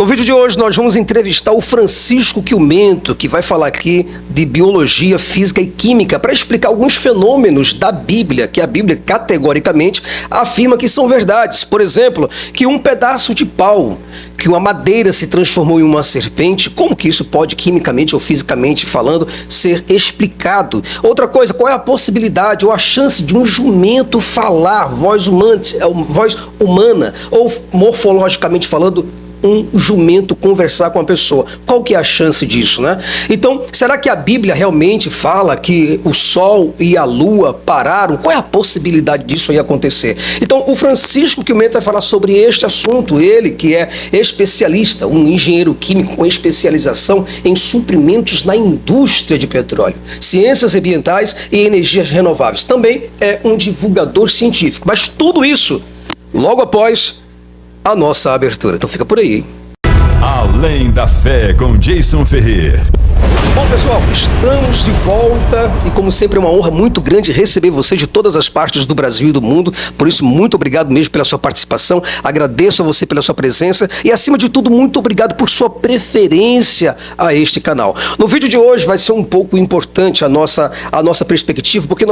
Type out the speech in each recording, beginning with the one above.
No vídeo de hoje nós vamos entrevistar o Francisco Chiumento, que vai falar aqui de biologia, física e química para explicar alguns fenômenos da Bíblia, que a Bíblia categoricamente afirma que são verdades. Por exemplo, que um pedaço de pau, que uma madeira se transformou em uma serpente, como que isso pode, quimicamente ou fisicamente falando, ser explicado? Outra coisa, qual é a possibilidade ou a chance de um jumento falar, voz humana, ou morfologicamente falando, um jumento conversar com a pessoa? Qual que é a chance disso, né? Então, será que a Bíblia realmente fala que o Sol e a Lua pararam? Qual é a possibilidade disso aí acontecer? Então, o Francisco Chiumento vai falar sobre este assunto, ele que é especialista, um engenheiro químico com especialização em suprimentos na indústria de petróleo, ciências ambientais e energias renováveis. Também é um divulgador científico, mas tudo isso logo após a nossa abertura. Então fica por aí, hein? Além da Fé, com Jason Ferrer. Bom, pessoal, estamos de volta e, como sempre, é uma honra muito grande receber você de todas as partes do Brasil e do mundo. Por isso, muito obrigado mesmo pela sua participação. Agradeço a você pela sua presença e, acima de tudo, muito obrigado por sua preferência a este canal. No vídeo de hoje vai ser um pouco importante a nossa perspectiva, porque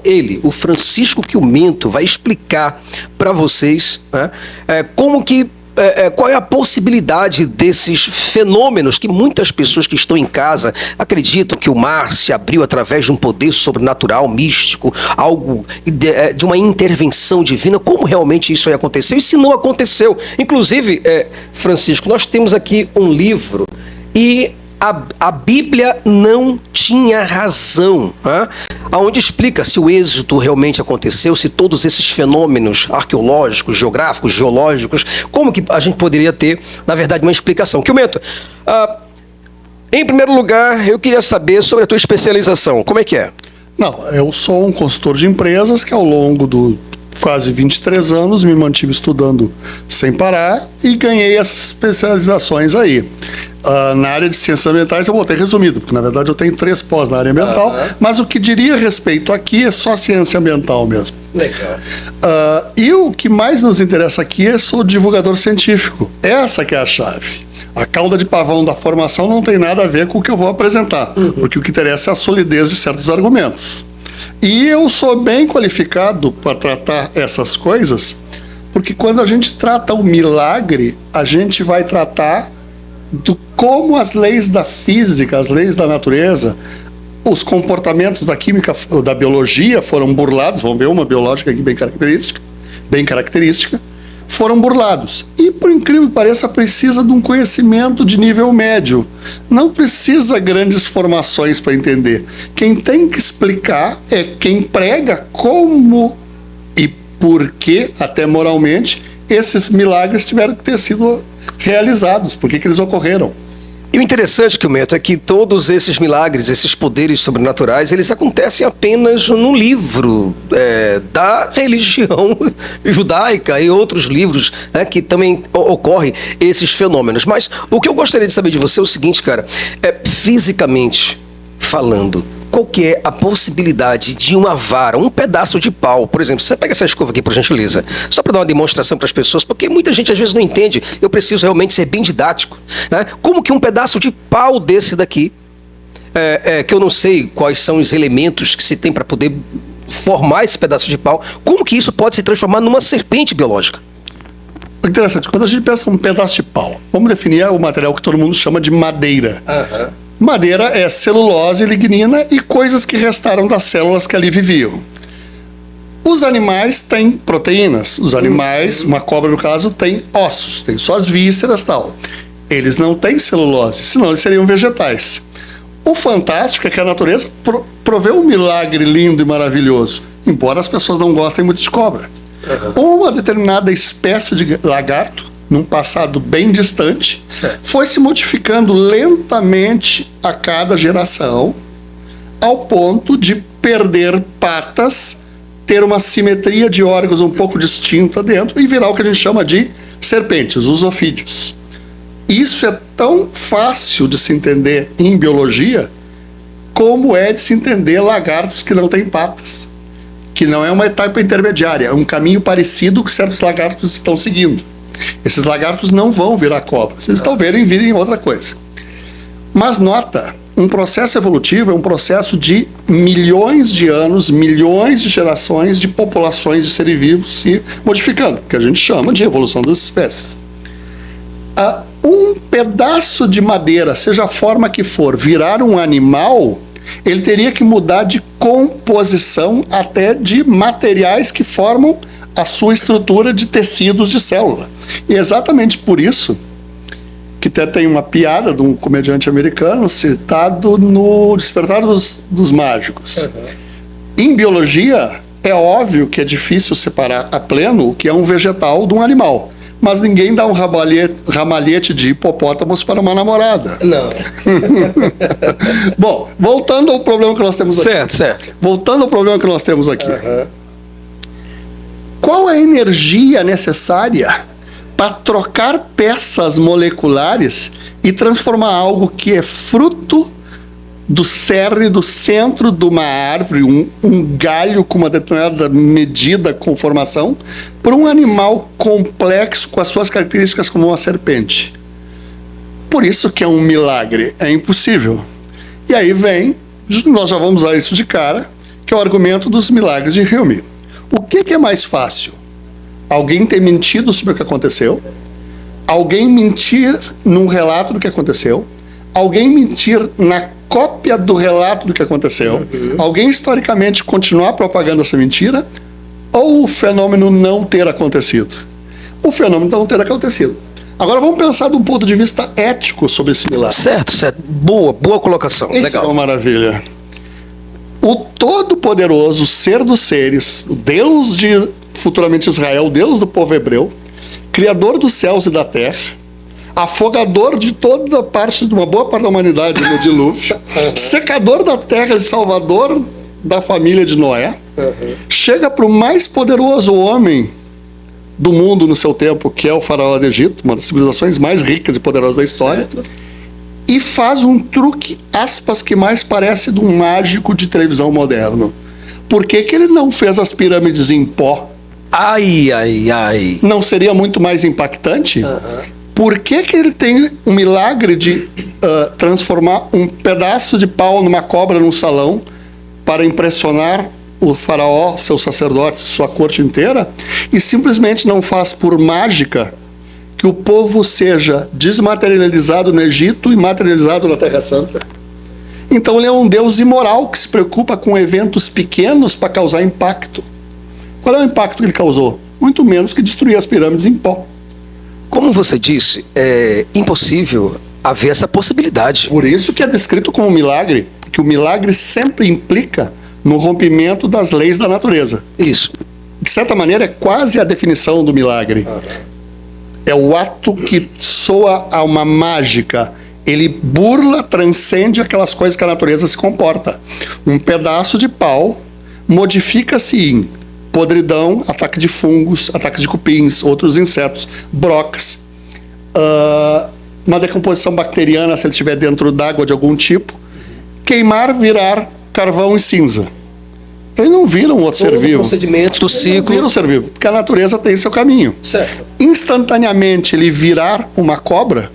ele, o Francisco Chiumento, vai explicar para vocês, né, qual é a possibilidade desses fenômenos que muitas pessoas que estão em casa acreditam que o mar se abriu através de um poder sobrenatural, místico, algo de uma intervenção divina. Como realmente isso aí aconteceu e se não aconteceu? Inclusive, Francisco, nós temos aqui um livro e a Bíblia não tinha razão, né? Onde explica se o êxodo realmente aconteceu, se todos esses fenômenos arqueológicos, geográficos, geológicos, como que a gente poderia ter, na verdade, uma explicação. Chiumento, em primeiro lugar, eu queria saber sobre a tua especialização. Como é que é? Não, eu sou um consultor de empresas que ao longo do quase 23 anos me mantive estudando sem parar e ganhei essas especializações aí. Na área de ciências ambientais eu botei resumido, porque na verdade eu tenho 3 pós na área ambiental, mas o que diria a respeito aqui é só ciência ambiental mesmo. Legal. E o que mais nos interessa aqui é sou divulgador científico. Essa que é a chave. A cauda de pavão da formação não tem nada a ver com o que eu vou apresentar, porque o que interessa é a solidez de certos argumentos. E eu sou bem qualificado para tratar essas coisas, porque quando a gente trata o milagre, a gente vai tratar do como as leis da física, as leis da natureza, os comportamentos da química, da biologia foram burlados. Vamos ver uma biológica aqui bem característica, foram burlados. E, por incrível que pareça, precisa de um conhecimento de nível médio. Não precisa grandes formações para entender. Quem tem que explicar é quem prega como e por que, até moralmente, esses milagres tiveram que ter sido realizados, por que eles ocorreram. E o interessante, Chiumento, é que todos esses milagres, esses poderes sobrenaturais, eles acontecem apenas no livro da religião judaica e outros livros, né, que também ocorrem esses fenômenos. Mas o que eu gostaria de saber de você é o seguinte, cara, fisicamente falando, qual que é a possibilidade de uma vara, um pedaço de pau, por exemplo, você pega essa escova aqui, por gentileza, só para dar uma demonstração para as pessoas, porque muita gente às vezes não entende, eu preciso realmente ser bem didático, né? Como que um pedaço de pau desse daqui, que eu não sei quais são os elementos que se tem para poder formar esse pedaço de pau, como que isso pode se transformar numa serpente biológica? Interessante, quando a gente pensa em um pedaço de pau, vamos definir o material que todo mundo chama de madeira. Madeira é celulose, lignina e coisas que restaram das células que ali viviam. Os animais têm proteínas. Os animais, uma cobra no caso, tem ossos, tem suas vísceras e tal. Eles não têm celulose, senão eles seriam vegetais. O fantástico é que a natureza proveu um milagre lindo e maravilhoso, embora as pessoas não gostem muito de cobra. Uma determinada espécie de lagarto, num passado bem distante, foi se modificando lentamente a cada geração, ao ponto de perder patas, ter uma simetria de órgãos um pouco distinta dentro e virar o que a gente chama de serpentes, os ofídeos. Isso é tão fácil de se entender em biologia como é de se entender lagartos que não têm patas, que não é uma etapa intermediária, é um caminho parecido que certos lagartos estão seguindo. Esses lagartos não vão virar cobras. Eles talvez virem outra coisa. Mas nota, um processo evolutivo é um processo de milhões de anos, milhões de gerações de populações de seres vivos se modificando, que a gente chama de evolução das espécies. Um pedaço de madeira, seja a forma que for, virar um animal, ele teria que mudar de composição até de materiais que formam a sua estrutura de tecidos de célula. E é exatamente por isso que até tem uma piada de um comediante americano citado no Despertar dos Mágicos. Em biologia, é óbvio que é difícil separar a pleno o que é um vegetal de um animal. Mas ninguém dá um ramalhete de hipopótamos para uma namorada. Não. Bom, voltando ao problema que nós temos aqui. Certo. Voltando ao problema que nós temos aqui. Qual a energia necessária para trocar peças moleculares e transformar algo que é fruto do cerne, do centro de uma árvore, um galho com uma determinada medida, conformação, para um animal complexo com as suas características como uma serpente? Por isso que é um milagre, é impossível. E aí vem, nós já vamos usar isso de cara, que é o argumento dos milagres de Hume. O que é mais fácil? Alguém ter mentido sobre o que aconteceu? Alguém mentir num relato do que aconteceu? Alguém mentir na cópia do relato do que aconteceu? Alguém historicamente continuar propagando essa mentira? Ou o fenômeno não ter acontecido? O fenômeno não ter acontecido. Agora vamos pensar de um ponto de vista ético sobre esse milagre. Certo. Boa colocação. Isso Legal. é uma maravilha. O Todo-Poderoso, Ser dos Seres, o Deus de futuramente Israel, o Deus do povo hebreu, Criador dos céus e da terra, afogador de toda parte, de uma boa parte da humanidade no dilúvio, secador da terra e salvador da família de Noé, chega para o mais poderoso homem do mundo no seu tempo, que é o faraó do Egito, uma das civilizações mais ricas e poderosas da história, e faz um truque, aspas, que mais parece de um mágico de televisão moderno. Por que ele não fez as pirâmides em pó? Ai. Não seria muito mais impactante? Por que ele tem um milagre de transformar um pedaço de pau numa cobra num salão para impressionar o faraó, seus sacerdotes, sua corte inteira, e simplesmente não faz por mágica que o povo seja desmaterializado no Egito e materializado na Terra Santa? Então ele é um Deus imoral que se preocupa com eventos pequenos para causar impacto. Qual é o impacto que ele causou? Muito menos que destruir as pirâmides em pó. Como você disse, é impossível haver essa possibilidade. Por isso que é descrito como milagre, porque o milagre sempre implica no rompimento das leis da natureza. Isso. De certa maneira, é quase a definição do milagre. É o ato que soa a uma mágica. Ele burla, transcende aquelas coisas que a natureza se comporta. Um pedaço de pau modifica-se em podridão, ataque de fungos, ataque de cupins, outros insetos, brocas, uma decomposição bacteriana se ele estiver dentro d'água de algum tipo, queimar, virar carvão e cinza. Ele não vira um outro ser vivo. O procedimento do ciclo. Não vira um ser vivo, porque a natureza tem seu caminho. Certo. Instantaneamente ele virar uma cobra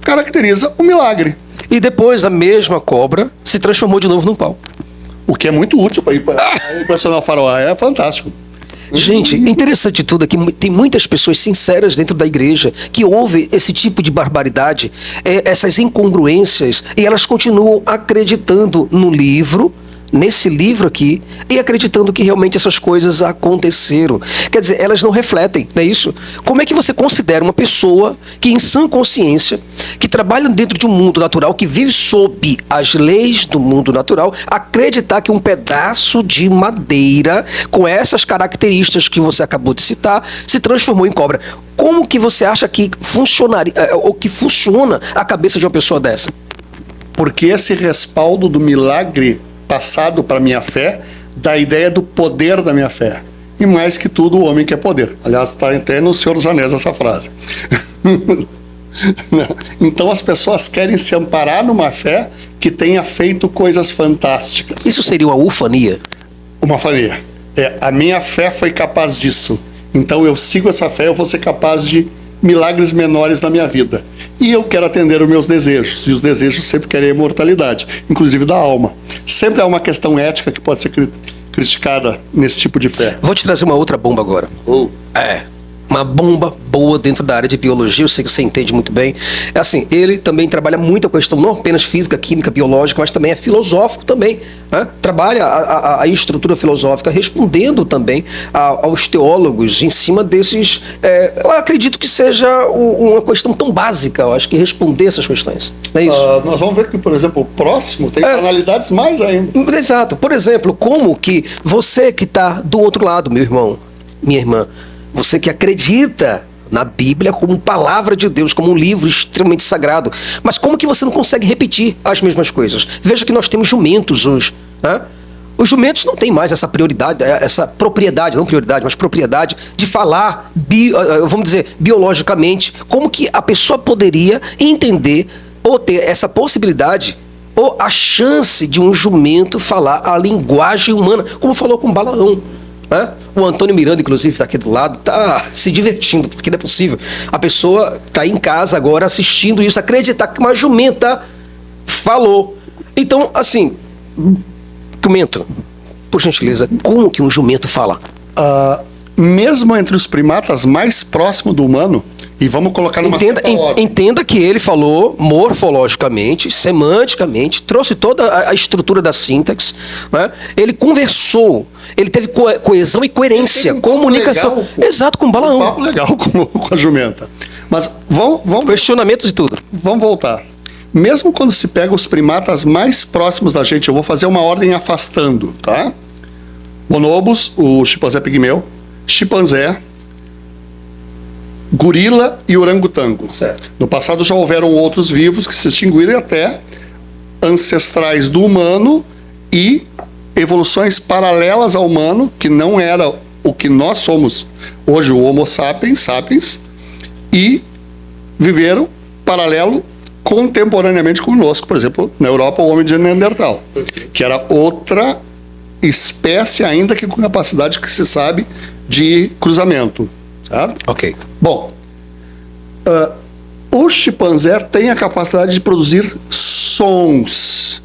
caracteriza um milagre. E depois a mesma cobra se transformou de novo num pau. O que é muito útil para impressionar o faraó. É fantástico. Gente, interessante de tudo é que tem muitas pessoas sinceras dentro da igreja que ouvem esse tipo de barbaridade, essas incongruências, e elas continuam acreditando no livro, nesse livro aqui, e acreditando que realmente essas coisas aconteceram. Quer dizer, elas não refletem, não é isso? Como é que você considera uma pessoa que, em sã consciência, que trabalha dentro de um mundo natural, que vive sob as leis do mundo natural, acreditar que um pedaço de madeira com essas características que você acabou de citar se transformou em cobra? Como que você acha que funcionaria, ou que funciona a cabeça de uma pessoa dessa? Porque esse respaldo do milagre passado para minha fé, da ideia do poder da minha fé. E mais que tudo, o homem quer poder. Aliás, está até no Senhor dos Anéis essa frase. Então as pessoas querem se amparar numa fé que tenha feito coisas fantásticas. Isso seria uma ufania? Uma fania. A minha fé foi capaz disso. Então eu sigo essa fé, eu vou ser capaz de milagres menores na minha vida. E eu quero atender os meus desejos. E os desejos sempre querem a imortalidade, inclusive da alma. Sempre há uma questão ética que pode ser criticada nesse tipo de fé. Vou te trazer uma outra bomba agora. Uma bomba boa dentro da área de biologia, eu sei que você entende muito bem. É assim, ele também trabalha muito a questão não apenas física, química, biológica, mas também é filosófico também, né? Trabalha a estrutura filosófica, respondendo também aos teólogos em cima desses... eu acredito que seja uma questão tão básica, eu acho que responder essas questões. Não é isso? Nós vamos ver que, por exemplo, o próximo tem banalidades mais ainda. Exato. Por exemplo, como que você que está do outro lado, meu irmão, minha irmã, você que acredita na Bíblia como palavra de Deus, como um livro extremamente sagrado, mas como que você não consegue repetir as mesmas coisas? Veja que nós temos jumentos hoje, né? Os jumentos não têm mais essa prioridade, essa propriedade, não prioridade, mas propriedade de falar, vamos dizer, biologicamente, como que a pessoa poderia entender ou ter essa possibilidade ou a chance de um jumento falar a linguagem humana, como falou com Balaão. O Antônio Miranda, inclusive, está aqui do lado, está se divertindo, porque não é possível. A pessoa está em casa agora assistindo isso, acreditar que uma jumenta falou. Então, assim, jumento, por gentileza, como que um jumento fala? Mesmo entre os primatas mais próximos do humano, e vamos colocar numa entenda que ele falou morfologicamente, semanticamente, trouxe toda a estrutura da sintaxe, né? Ele conversou, ele teve coesão e coerência, comunicação. Legal, exato, com Balaão. Um papo legal com a jumenta. Mas vamos questionamentos e tudo. Vamos voltar. Mesmo quando se pega os primatas mais próximos da gente, eu vou fazer uma ordem afastando, tá? Bonobos, o chimpanzé pigmeu, chimpanzé, gorila e orangotango. Certo. No passado já houveram outros vivos que se extinguiram até ancestrais do humano e evoluções paralelas ao humano, que não era o que nós somos hoje, o Homo sapiens, e viveram paralelo contemporaneamente conosco. Por exemplo, na Europa, o homem de Neandertal, que era outra espécie ainda que com capacidade que se sabe de cruzamento. Certo? Ok. Bom, o chimpanzé tem a capacidade de produzir sons.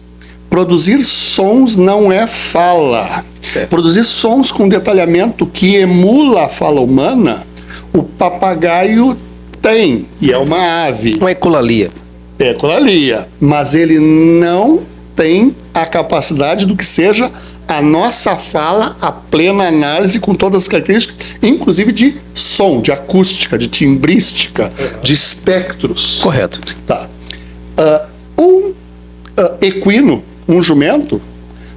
Produzir sons não é fala. Certo. Produzir sons com detalhamento que emula a fala humana, o papagaio tem, e é uma ave. Uma ecolalia. Ecolalia. Mas ele não tem a capacidade do que seja a nossa fala, a plena análise com todas as características, inclusive de som, de acústica, de timbrística, de espectros. Correto. Tá. Equino, um jumento,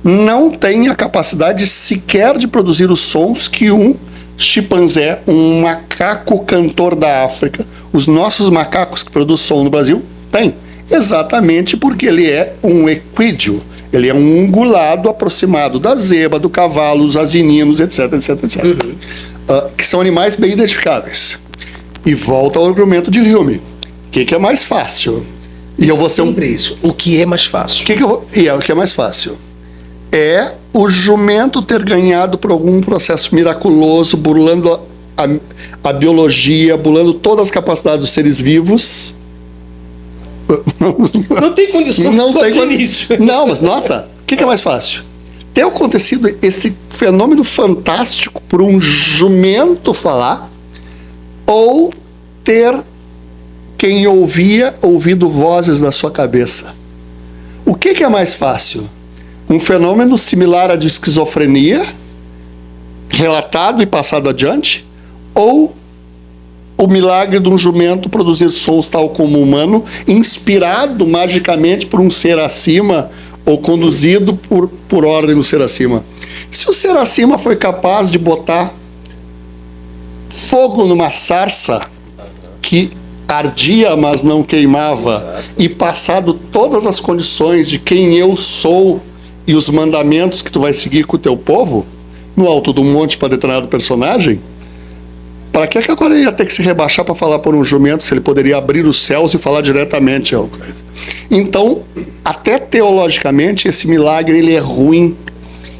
não tem a capacidade sequer de produzir os sons que um chimpanzé, um macaco cantor da África, os nossos macacos que produzem som no Brasil, tem. Exatamente porque ele é um equídeo. Ele é um ungulado aproximado da zebra, do cavalo, os asininos, etc. Que são animais bem identificáveis. E volta ao argumento de Hume. O que é mais fácil? E eu vou ser isso. O que é mais fácil? O que é mais fácil? É o jumento ter ganhado por algum processo miraculoso, burlando a biologia, burlando todas as capacidades dos seres vivos. Não tem condição. Não, mas nota, o que é mais fácil? Ter acontecido esse fenômeno fantástico por um jumento falar, ou ter quem ouvido vozes na sua cabeça. O que é mais fácil? Um fenômeno similar à de esquizofrenia, relatado e passado adiante, ou o milagre de um jumento produzir sons tal como humano, inspirado magicamente por um ser acima ou conduzido por ordem do ser acima. Se o ser acima foi capaz de botar fogo numa sarça que ardia, mas não queimava, e passado todas as condições de quem eu sou e os mandamentos que tu vai seguir com o teu povo, no alto do monte para determinado personagem, para que agora ele ia ter que se rebaixar para falar por um jumento, se ele poderia abrir os céus e falar diretamente? Então, até teologicamente, esse milagre ele é ruim.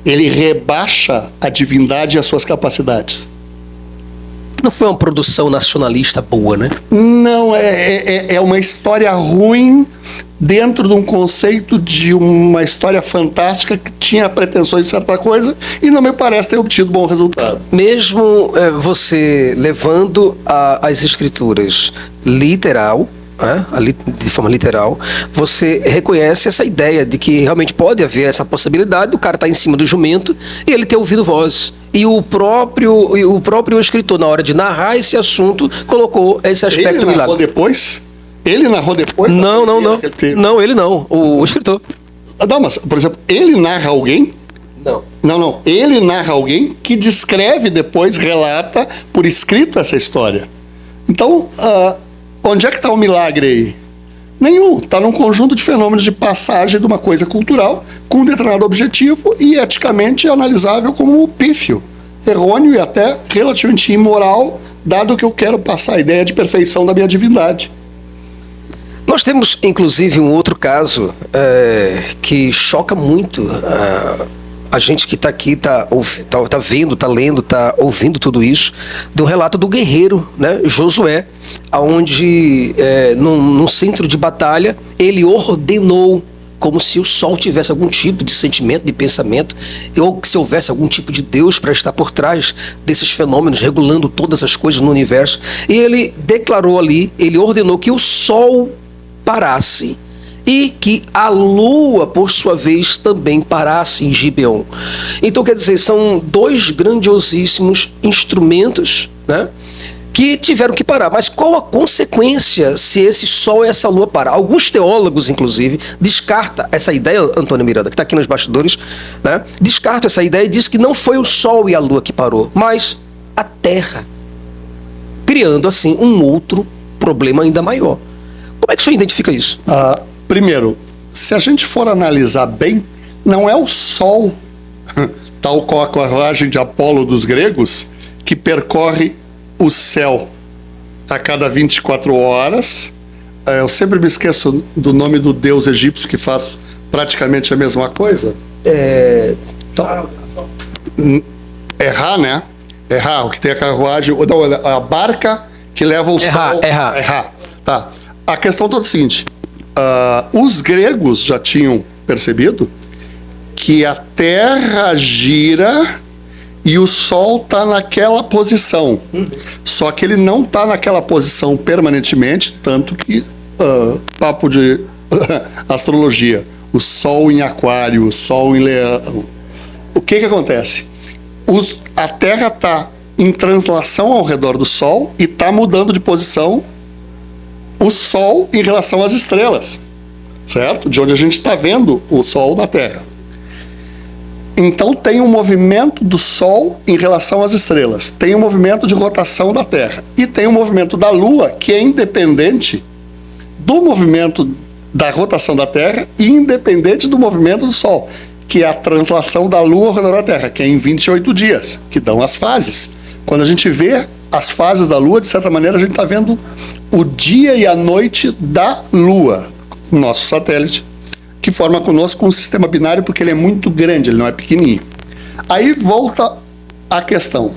Ele rebaixa a divindade e as suas capacidades. Não foi uma produção nacionalista boa, né? Não, é uma história ruim dentro de um conceito de uma história fantástica que tinha pretensões de certa coisa e não me parece ter obtido bom resultado. Mesmo você levando as escrituras literal, de forma literal, você reconhece essa ideia de que realmente pode haver essa possibilidade do cara estar em cima do jumento e ele ter ouvido voz. E o próprio escritor, na hora de narrar esse assunto, colocou esse aspecto do milagre. Ele narrou depois? Não. Não, ele não. O escritor. Não, mas, por exemplo, ele narra alguém? Não. Ele narra alguém que descreve depois, relata por escrito essa história. Então, onde é que está o milagre aí? Nenhum. Está num conjunto de fenômenos de passagem de uma coisa cultural com um determinado objetivo e eticamente analisável como pífio, errôneo e até relativamente imoral, dado que eu quero passar a ideia de perfeição da minha divindade. Nós temos, inclusive, um outro caso que choca muito a gente que está aqui, está vendo, está lendo, está ouvindo tudo isso, de um relato do guerreiro, né, Josué, onde, num centro de batalha, ele ordenou, como se o sol tivesse algum tipo de sentimento, de pensamento, ou se houvesse algum tipo de Deus para estar por trás desses fenômenos, regulando todas as coisas no universo. E ele declarou ali, ele ordenou que o sol parasse e que a lua, por sua vez, também parasse em Gibeon. Então, quer dizer, são dois grandiosíssimos instrumentos, né, que tiveram que parar. Mas qual a consequência se esse sol e essa lua parar? Alguns teólogos, inclusive, descartam essa ideia, Antônio Miranda, que está aqui nos bastidores, né, descartam essa ideia e diz que não foi o sol e a lua que parou, mas a Terra, criando assim um outro problema ainda maior. Como é que o senhor identifica isso? Primeiro, se a gente for analisar bem, não é o Sol, tal qual a carruagem de Apolo dos gregos, que percorre o céu a cada 24 horas. Eu sempre me esqueço do nome do deus egípcio que faz praticamente a mesma coisa. Ra, né? Ra, o que tem a carruagem, não, a barca que leva o sol. Ra. Tá. A questão toda é a seguinte: os gregos já tinham percebido que a Terra gira e o Sol está naquela posição. Só que ele não está naquela posição permanentemente, tanto que, papo de astrologia, o Sol em Aquário, o Sol em Leão. O que acontece? A Terra está em translação ao redor do Sol e está mudando de posição o Sol em relação às estrelas, certo? De onde a gente está vendo o Sol na Terra. Então tem um movimento do Sol em relação às estrelas, tem um movimento de rotação da Terra e tem um movimento da Lua que é independente do movimento da rotação da Terra e independente do movimento do Sol, que é a translação da Lua ao redor da Terra, que é em 28 dias, que dão as fases. Quando a gente vê as fases da Lua, de certa maneira, a gente está vendo o dia e a noite da Lua, nosso satélite, que forma conosco um sistema binário, porque ele é muito grande, ele não é pequenininho. Aí volta a questão.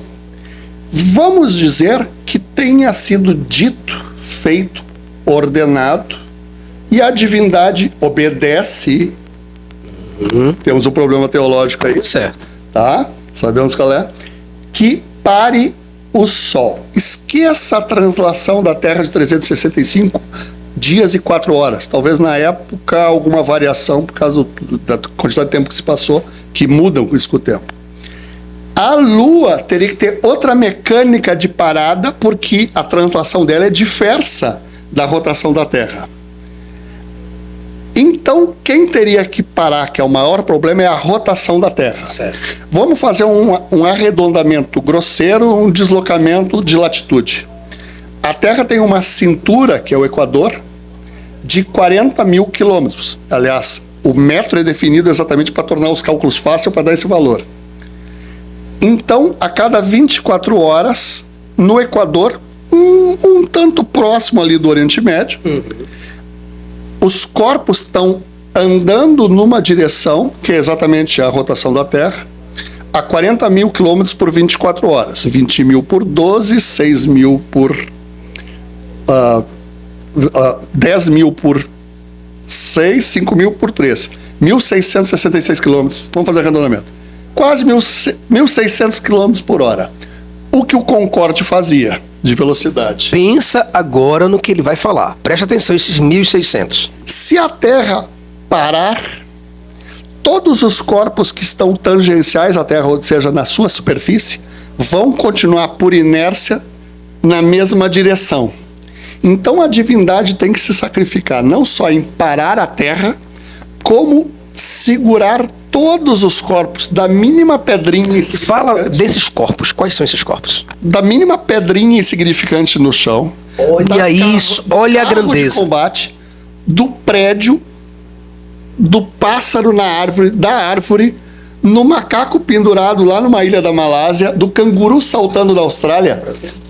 Vamos dizer que tenha sido dito, feito, ordenado, e a divindade obedece. Temos um problema teológico aí. Certo. Tá? Sabemos qual é. Que pare o Sol. Esqueça a translação da Terra de 365 dias e 4 horas. Talvez na época alguma variação por causa da quantidade de tempo que se passou, que mudam com isso com o tempo. A Lua teria que ter outra mecânica de parada, porque a translação dela é diversa da rotação da Terra. Então, quem teria que parar, que é o maior problema, é a rotação da Terra. Certo. Vamos fazer um arredondamento grosseiro, um deslocamento de latitude. A Terra tem uma cintura, que é o Equador, de 40 mil quilômetros. Aliás, o metro é definido exatamente para tornar os cálculos fáceis, para dar esse valor. Então, a cada 24 horas, no Equador, um tanto próximo ali do Oriente Médio, os corpos estão andando numa direção, que é exatamente a rotação da Terra. a 40 mil quilômetros por 24 horas. 20 mil por 12, 6 mil por... 10 mil por 6, 5 mil por 3. 1.666 quilômetros. Vamos fazer arredondamento. Quase 1.600 quilômetros por hora. O que o Concorde fazia de velocidade. Pensa agora no que ele vai falar. Presta atenção, esses 1.600. Se a Terra parar, todos os corpos que estão tangenciais à Terra, ou seja, na sua superfície, vão continuar por inércia na mesma direção. Então a divindade tem que se sacrificar não só em parar a Terra, como segurar todos os corpos, da mínima pedrinha insignificante. Fala desses corpos. Quais são esses corpos? Da mínima pedrinha insignificante no chão. Olha isso, olha a grandeza. De combate, do prédio, do pássaro na árvore, da árvore, no macaco pendurado lá numa ilha da Malásia, do canguru saltando da Austrália.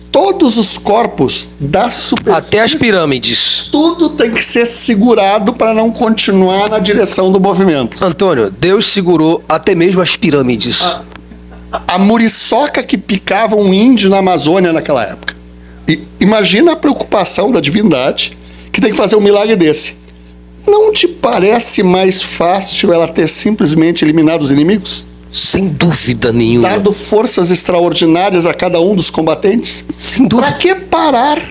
Todos os corpos da superfície... Até as pirâmides. Tudo tem que ser segurado para não continuar na direção do movimento. Antônio, Deus segurou até mesmo as pirâmides. A muriçoca que picava um índio na Amazônia naquela época. E imagina a preocupação da divindade que tem que fazer um milagre desse. Não te parece mais fácil ela ter simplesmente eliminado os inimigos? Sem dúvida nenhuma. Dado forças extraordinárias a cada um dos combatentes? Sem dúvida. Para que parar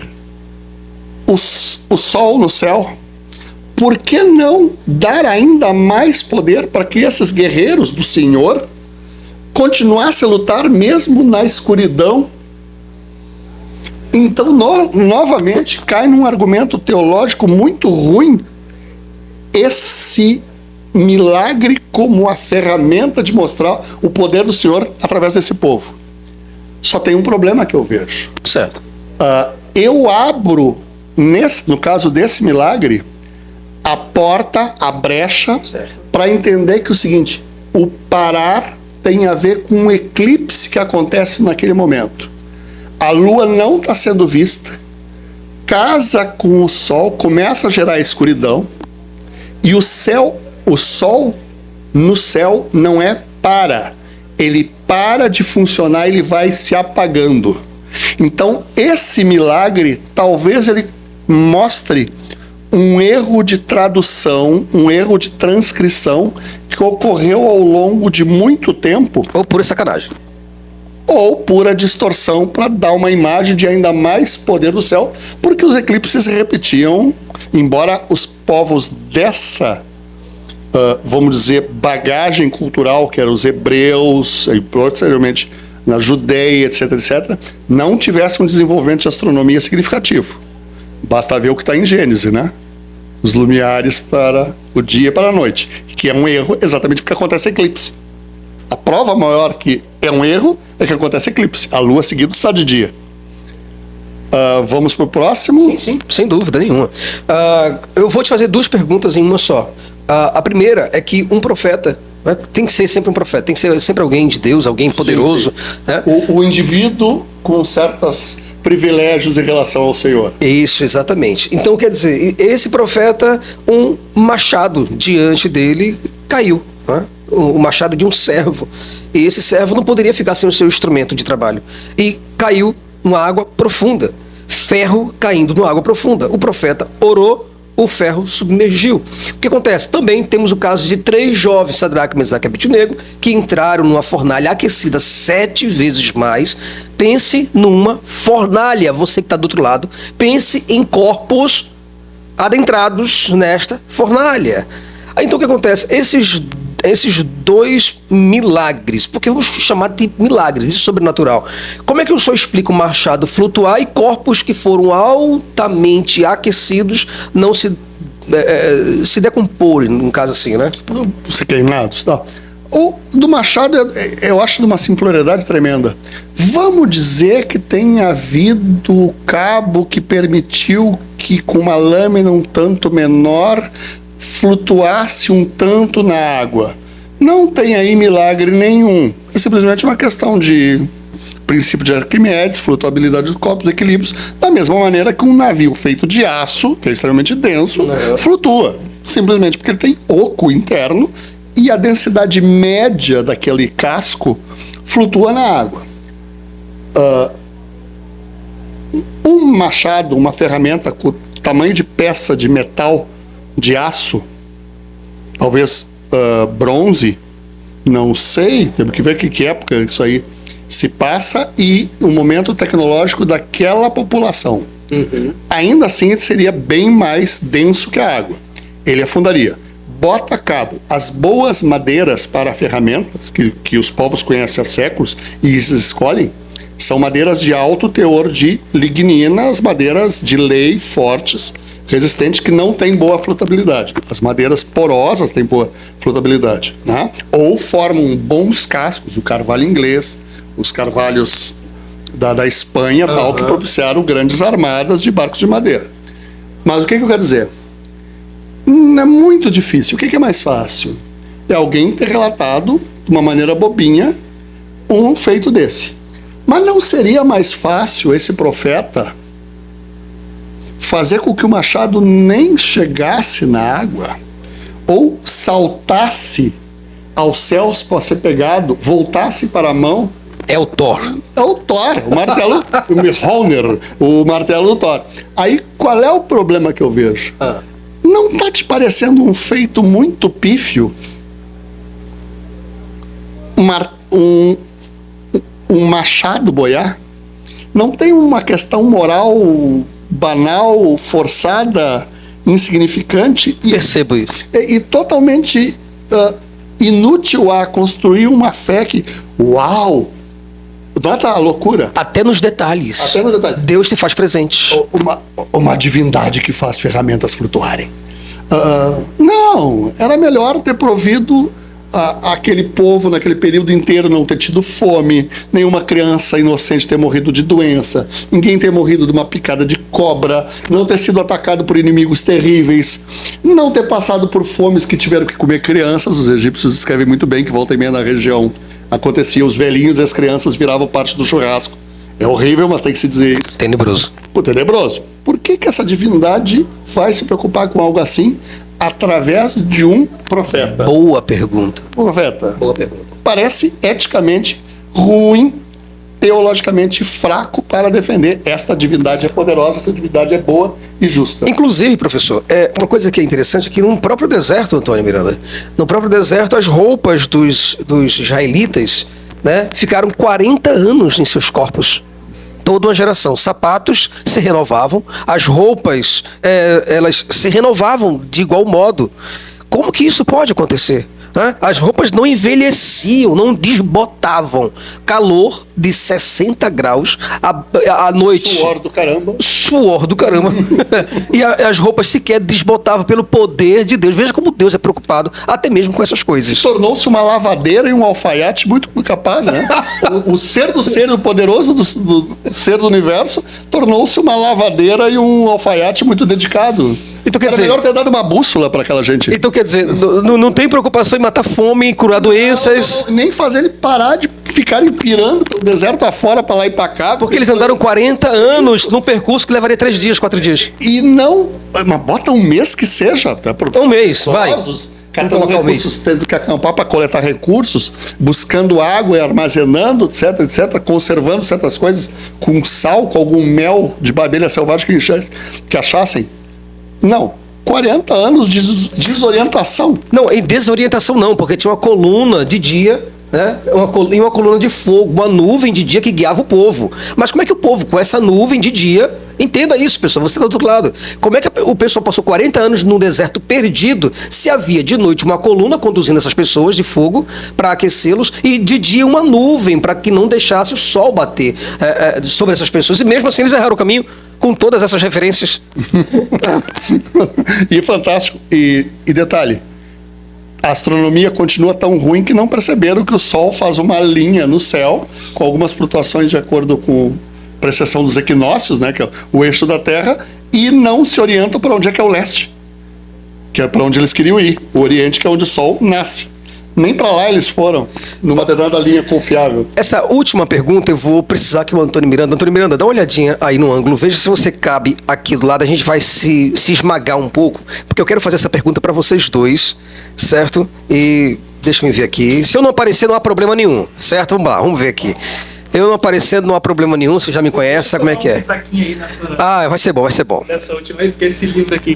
o sol no céu? Por que não dar ainda mais poder para que esses guerreiros do Senhor continuassem a lutar mesmo na escuridão? Então, novamente, cai num argumento teológico muito ruim esse milagre como a ferramenta de mostrar o poder do Senhor através desse povo. Só tem um problema que eu vejo. Certo. Eu abro, no caso desse milagre, a porta, a brecha, para entender que o seguinte, o parar tem a ver com um eclipse que acontece naquele momento. A lua não está sendo vista, casa com o sol, começa a gerar escuridão, e o sol no céu não é para, ele para de funcionar, ele vai se apagando. Então esse milagre, talvez ele mostre um erro de tradução, um erro de transcrição que ocorreu ao longo de muito tempo. Ou pura sacanagem. Ou pura distorção para dar uma imagem de ainda mais poder do céu, porque os eclipses se repetiam, embora os povos dessa, vamos dizer, bagagem cultural, que eram os hebreus, e posteriormente na Judeia, etc., etc., não tivessem um desenvolvimento de astronomia significativo. Basta ver o que está em Gênesis, né? Os lumiares para o dia e para a noite, que é um erro exatamente porque acontece eclipse. A prova maior que é um erro é que acontece eclipse. A lua seguida está de dia. Vamos para o próximo? Sim, sim, sem dúvida nenhuma. Eu vou te fazer duas perguntas em uma só. A primeira é que um profeta, né, tem que ser sempre um profeta, tem que ser sempre alguém de Deus, alguém poderoso. Sim, sim. Né? O indivíduo com certos privilégios em relação ao Senhor. Isso, exatamente. Então, quer dizer, esse profeta, um machado diante dele caiu, né? O machado de um servo. E esse servo não poderia ficar sem o seu instrumento de trabalho. E caiu numa água profunda. Ferro caindo numa água profunda. O profeta orou, o ferro submergiu. O que acontece? Também temos o caso de 3 jovens, Sadraque, Mesaque e Abednego, que entraram numa fornalha aquecida 7 vezes mais. Pense numa fornalha, você que está do outro lado. Pense em corpos adentrados nesta fornalha. Então o que acontece? Esses 2 milagres, porque vamos chamar de milagres, isso é sobrenatural. Como é que eu só explico o machado flutuar e corpos que foram altamente aquecidos não se decomporem, num caso assim, né? Você queimados, tá? O do machado, eu acho de uma simploriedade tremenda. Vamos dizer que tenha havido o cabo que permitiu que com uma lâmina um tanto menor flutuasse um tanto na água. Não tem aí milagre nenhum. É simplesmente uma questão de princípio de Arquimedes, flutuabilidade dos corpos, equilíbrios, da mesma maneira que um navio feito de aço, que é extremamente denso, flutua. Simplesmente porque ele tem oco interno e a densidade média daquele casco flutua na água. Um machado, uma ferramenta com o tamanho de peça de metal, de aço, talvez bronze, não sei, temos que ver que época isso aí se passa e o momento tecnológico daquela população. Ainda assim, ele seria bem mais denso que a água. Ele afundaria. Bota a cabo as boas madeiras para ferramentas, que os povos conhecem há séculos e escolhem, são madeiras de alto teor de lignina, as madeiras de lei fortes, resistentes, que não têm boa flutabilidade. As madeiras porosas têm boa flutabilidade, né? Ou formam bons cascos, o carvalho inglês, os carvalhos da Espanha, tal, que propiciaram grandes armadas de barcos de madeira. Mas o que eu quero dizer? É muito difícil. O que é mais fácil? É alguém ter relatado, de uma maneira bobinha, um feito desse. Mas não seria mais fácil esse profeta fazer com que o machado nem chegasse na água ou saltasse aos céus para ser pegado, voltasse para a mão? É o Thor. É o Thor, o martelo, o Mjolnir, o martelo do Thor. Aí, qual é o problema que eu vejo? Não está te parecendo um feito muito pífio? Um machado boiar? Não tem uma questão moral banal, forçada, insignificante Percebo isso. e totalmente inútil a construir uma fé que, uau, nota a loucura. Até nos detalhes. Até nos detalhes. Deus se faz presente. Uma divindade que faz ferramentas flutuarem. Não, era melhor ter provido aquele povo naquele período inteiro não ter tido fome, nenhuma criança inocente ter morrido de doença, ninguém ter morrido de uma picada de cobra, não ter sido atacado por inimigos terríveis, não ter passado por fomes que tiveram que comer crianças. Os egípcios escrevem muito bem que volta e meia na região acontecia, os velhinhos e as crianças viravam parte do churrasco. É horrível, mas tem que se dizer isso. Tenebroso. Tenebroso. Por que essa divindade vai se preocupar com algo assim através de um profeta? Boa pergunta. Profeta. Boa pergunta. Parece eticamente ruim, teologicamente fraco para defender esta divindade é poderosa, essa divindade é boa e justa. Inclusive, professor, uma coisa que é interessante é que no próprio deserto, Antônio Miranda, no próprio deserto, as roupas dos israelitas, né, ficaram 40 anos em seus corpos. Toda uma geração. Sapatos se renovavam, as roupas, elas se renovavam de igual modo. Como que isso pode acontecer? As roupas não envelheciam, não desbotavam. Calor de 60 graus à noite. Suor do caramba. Suor do caramba. E as roupas sequer desbotavam pelo poder de Deus. Veja como Deus é preocupado até mesmo com essas coisas. Tornou-se uma lavadeira e um alfaiate muito capaz, né? O ser do ser, o poderoso do ser do universo, tornou-se uma lavadeira e um alfaiate muito dedicado. Então, quer dizer, melhor ter dado uma bússola para aquela gente. Então, quer dizer, não tem preocupação em matar fome, curar doenças. Não, nem fazer ele parar de ficarem pirando pelo deserto afora para lá e para cá. Porque eles andaram 40 anos num percurso que levaria 3 dias, 4 dias. E não... Mas bota um mês que seja. Até um mês, vai. Catando recursos, tendo que acampar para coletar recursos, buscando água e armazenando, etc, etc, conservando certas coisas com sal, com algum mel de abelha selvagem que achassem. Não, 40 anos de desorientação. Não, em desorientação não, porque tinha uma coluna de dia, né? Uma coluna de fogo, uma nuvem de dia que guiava o povo. Mas como é que o povo, com essa nuvem de dia, entenda isso, pessoal, você está do outro lado. Como é que o pessoal passou 40 anos num deserto perdido, se havia de noite uma coluna conduzindo essas pessoas de fogo para aquecê-los e de dia uma nuvem para que não deixasse o sol bater sobre essas pessoas. E mesmo assim eles erraram o caminho com todas essas referências. E fantástico. E detalhe, a astronomia continua tão ruim que não perceberam que o Sol faz uma linha no céu, com algumas flutuações de acordo com a precessão dos equinócios, né, que é o eixo da Terra, e não se orientam para onde é que é o leste, que é para onde eles queriam ir, o Oriente, que é onde o Sol nasce. Nem para lá eles foram, numa determinada linha confiável. Essa última pergunta eu vou precisar que o Antônio Miranda, dá uma olhadinha aí no ângulo, veja se você cabe aqui do lado, a gente vai se esmagar um pouco, porque eu quero fazer essa pergunta para vocês dois, certo? E Deixa eu ver aqui. Se eu não aparecer, não há problema nenhum, certo? Vamos lá, vamos ver aqui. Eu não aparecendo, não há problema nenhum, você já me conhece, sabe como é que é? Vai ser bom, vai ser bom. Nessa última aí, porque esse livro aqui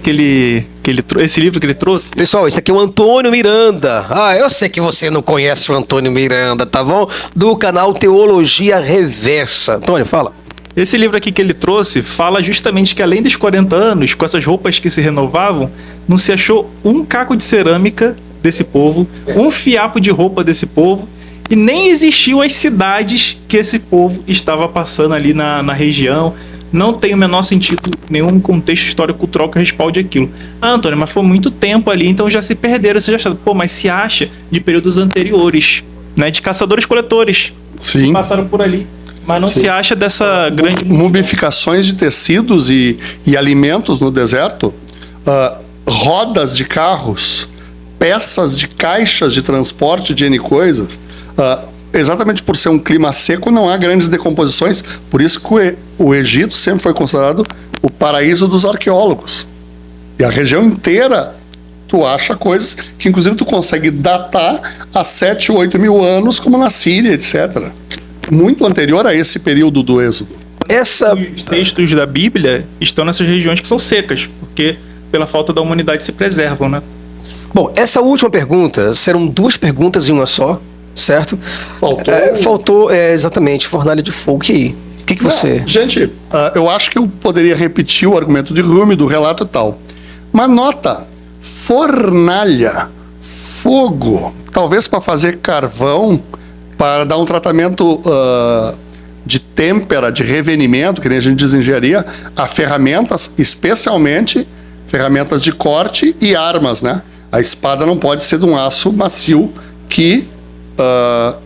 esse livro que ele trouxe... Pessoal, esse aqui é o Antônio Miranda. Eu sei que você não conhece o Antônio Miranda, tá bom? Do canal Teologia Reversa. Antônio, fala. Esse livro aqui que ele trouxe fala justamente que além dos 40 anos, com essas roupas que se renovavam, não se achou um caco de cerâmica desse povo, um fiapo de roupa desse povo, e nem existiam as cidades que esse povo estava passando ali na região. Não tem o menor sentido, nenhum contexto histórico-cultural que respalde aquilo. Antônio, mas foi muito tempo ali, então já se perderam. Você já acha, mas se acha de períodos anteriores, né, de caçadores-coletores que passaram por ali. Mas não se acha dessa grande... Mumificações de tecidos e alimentos no deserto, rodas de carros, peças de caixas de transporte de N coisas. Exatamente por ser um clima seco, não há grandes decomposições. Por isso que o Egito sempre foi considerado o paraíso dos arqueólogos. E a região inteira, tu acha coisas que inclusive tu consegue datar a 7 ou 8 mil anos, como na Síria, etc. Muito anterior a esse período do Êxodo. Os textos da Bíblia estão nessas regiões que são secas, porque pela falta da humanidade se preservam, né? Bom, essa última pergunta, serão 2 perguntas em uma só, certo? Faltou exatamente, fornalha de fogo. E aí? O que você... Gente, eu acho que eu poderia repetir o argumento de Rumi, do relato e tal. Mas nota, fornalha, fogo, talvez para fazer carvão, para dar um tratamento de têmpera, de revenimento, que nem a gente diz em engenharia, a ferramentas, especialmente ferramentas de corte e armas, né? A espada não pode ser de um aço macio que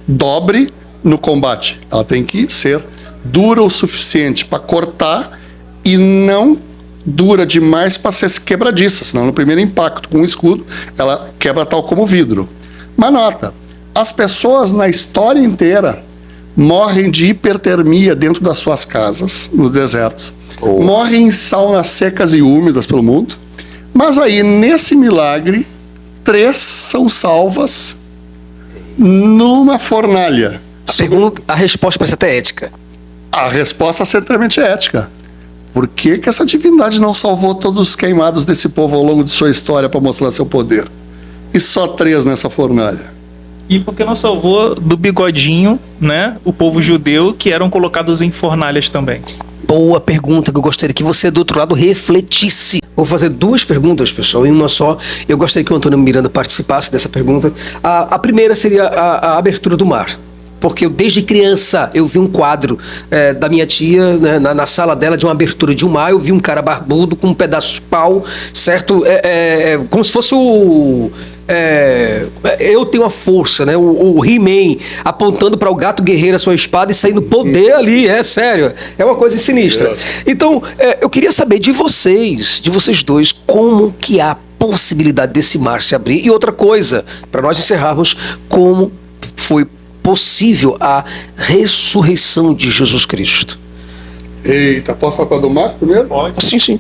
dobre no combate. Ela tem que ser dura o suficiente para cortar e não dura demais para ser quebradiça, senão no primeiro impacto com o escudo ela quebra tal como vidro. Mas nota, as pessoas na história inteira morrem de hipertermia dentro das suas casas, no deserto. Morrem em saunas secas e úmidas pelo mundo. Mas aí, nesse milagre, 3 são salvas numa fornalha. A resposta parece até ética. A resposta é certamente ética. Por que essa divindade não salvou todos os queimados desse povo ao longo de sua história para mostrar seu poder? E só 3 nessa fornalha? E por que não salvou do bigodinho, né, o povo judeu, que eram colocados em fornalhas também? Boa pergunta, que eu gostaria que você do outro lado refletisse. Vou fazer 2 perguntas, pessoal, em uma só. Eu gostaria que o Antônio Miranda participasse dessa pergunta. A primeira seria a abertura do mar. Porque desde criança eu vi um quadro da minha tia, né, na sala dela, de uma abertura de um mar. Eu vi um cara barbudo com um pedaço de pau, certo? Como se fosse eu tenho a força, né? O He-Man apontando para o gato guerreiro a sua espada e saindo poder ali, sério. É uma coisa sinistra. Então, eu queria saber de vocês 2, como que há possibilidade desse mar se abrir. E outra coisa, para nós encerrarmos, como foi possível a ressurreição de Jesus Cristo. Eita, posso falar do mar primeiro? Pode. Sim.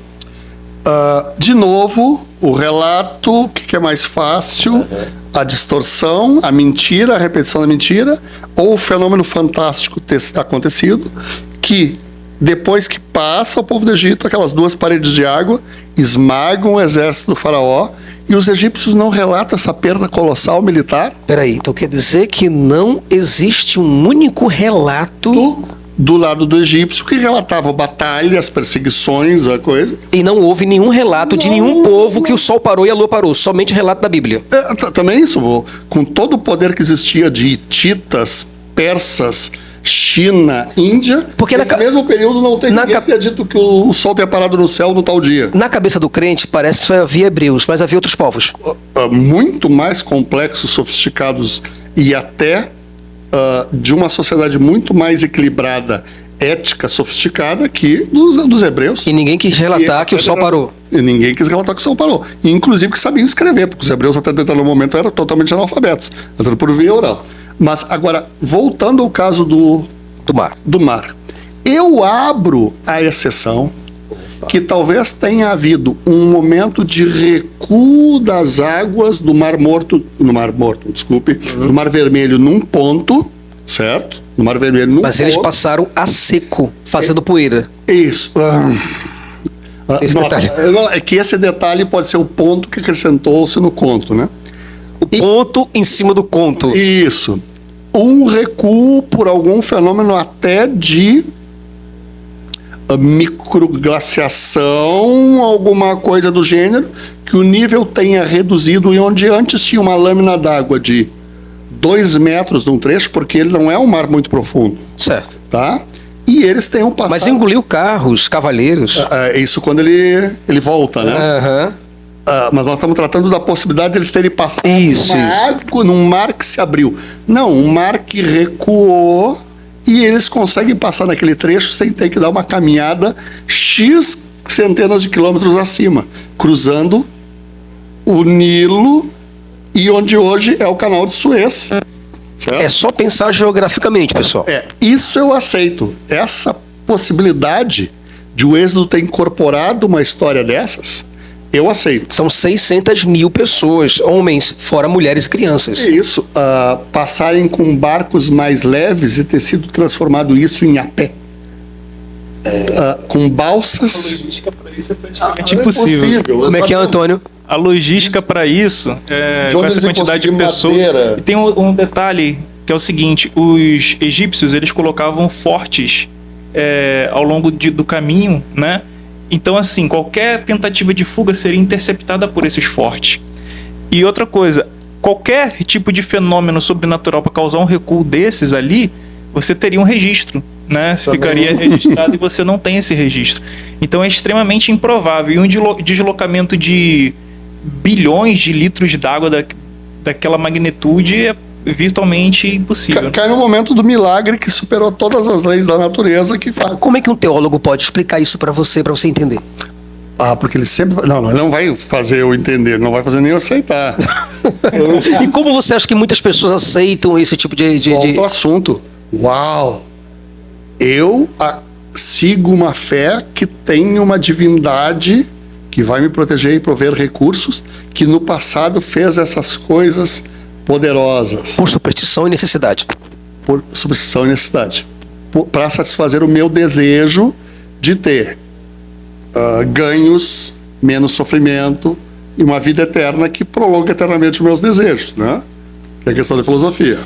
De novo, o relato, o que é mais fácil? A distorção, a mentira, a repetição da mentira, ou o fenômeno fantástico ter acontecido, que depois que passa o povo do Egito, aquelas 2 paredes de água esmagam o exército do faraó, e os egípcios não relatam essa perda colossal militar. Peraí, então quer dizer que não existe um único relato do lado do egípcio que relatava batalhas, perseguições, a coisa. E não houve nenhum relato de nenhum povo que o sol parou e a lua parou, somente relato da Bíblia. Também isso, com todo o poder que existia de hititas, persas, China, Índia, porque nesse mesmo período não tem ninguém que tenha dito que o sol tenha parado no céu no tal dia. Na cabeça do crente parece que havia hebreus, mas havia outros povos. Muito mais complexos, sofisticados e até de uma sociedade muito mais equilibrada, ética, sofisticada que dos hebreus. E ninguém quis relatar que o sol parou. E ninguém quis relatar que o sol parou. E inclusive que sabiam escrever, porque os hebreus até determinado momento eram totalmente analfabetos, entrando por via oral. Mas agora, voltando ao caso do mar. Eu abro a exceção que talvez tenha havido um momento de recuo das águas do Mar Vermelho num ponto, certo? No Mar Vermelho num Mas ponto. eles passaram a seco, fazendo poeira. Isso. Esse detalhe. É que esse detalhe pode ser o ponto que acrescentou-se no conto, né? O ponto em cima do conto. Isso. Um recuo por algum fenômeno até de microglaciação, alguma coisa do gênero, que o nível tenha reduzido e onde antes tinha uma lâmina d'água de 2 metros num trecho, porque ele não é um mar muito profundo, Certo. tá? E eles tenham passado... Mas engoliu carros, cavaleiros. isso quando ele volta, né? Aham. Mas nós estamos tratando da possibilidade de eles terem passado Isso. num mar que se abriu. Não, um mar que recuou e eles conseguem passar naquele trecho sem ter que dar uma caminhada X centenas de quilômetros acima, cruzando o Nilo e onde hoje é o canal de Suez. Certo? É só pensar geograficamente, pessoal. Isso eu aceito. Essa possibilidade de o Êxodo ter incorporado uma história dessas, eu aceito. São 600 mil pessoas, homens, fora mulheres e crianças. Isso, passarem com barcos mais leves e ter sido transformado isso em a pé. Com balsas. A logística para isso é praticamente impossível. Como é que é, Antônio? A logística para isso, De com onde essa eles iam quantidade de conseguir pessoas... madeira? E tem um detalhe, que é o seguinte, os egípcios, eles colocavam fortes ao longo do caminho, né? Então, assim, qualquer tentativa de fuga seria interceptada por esses fortes. E outra coisa, qualquer tipo de fenômeno sobrenatural para causar um recuo desses ali, você teria um registro, né? Você ficaria registrado e você não tem esse registro. Então é extremamente improvável. E um deslocamento de bilhões de litros d'água daquela magnitude é virtualmente impossível. Cai no momento do milagre que superou todas as leis da natureza que faz. Como é que um teólogo pode explicar isso para você entender? Porque ele sempre... Não, ele não vai fazer eu entender, não vai fazer nem eu aceitar. E como você acha que muitas pessoas aceitam esse tipo de... Volta ao assunto. Uau! Eu sigo uma fé que tem uma divindade que vai me proteger e prover recursos, que no passado fez essas coisas poderosas. Por superstição e necessidade. Por superstição e necessidade. Para satisfazer o meu desejo de ter ganhos, menos sofrimento e uma vida eterna que prolonga eternamente os meus desejos, né? Que é a questão da filosofia.